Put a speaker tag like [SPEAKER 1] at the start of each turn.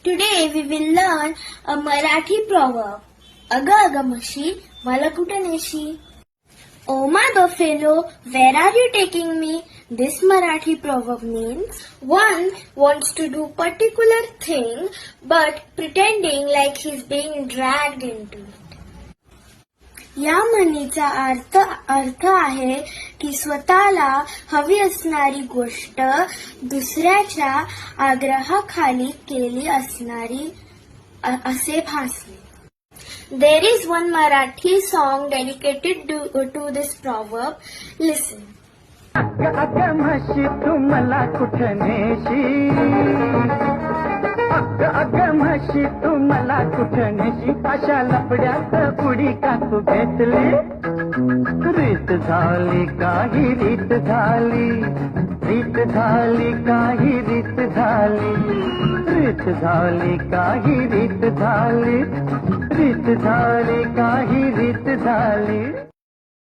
[SPEAKER 1] Today we will learn a Marathi proverb. Aga aga म्हशी मला कुठे Nyishi? Oh my buffalo, where are you taking me? This Marathi proverb means one wants to do particular thing but pretending like he's being dragged into it. या म्हणीचा अर्थ आहे की स्वतःला हवी असणारी गोष्ट दुसऱ्याच्या आग्रहाखाली केली असणारी असे भासणे. There is one Marathi song dedicated to this proverb. Listen.
[SPEAKER 2] अग अग म्हशी तू मला कुठे नेशी, अग अग म्हशी तू मला कुठे नेशी, अशा लपड्यात उडी का तू घेतली. रीत झाली काही रीत झाली, रीत झाली काही रीत झाली, रीत झाली काही रीत झाली, रीत झाली काही रीत झाली.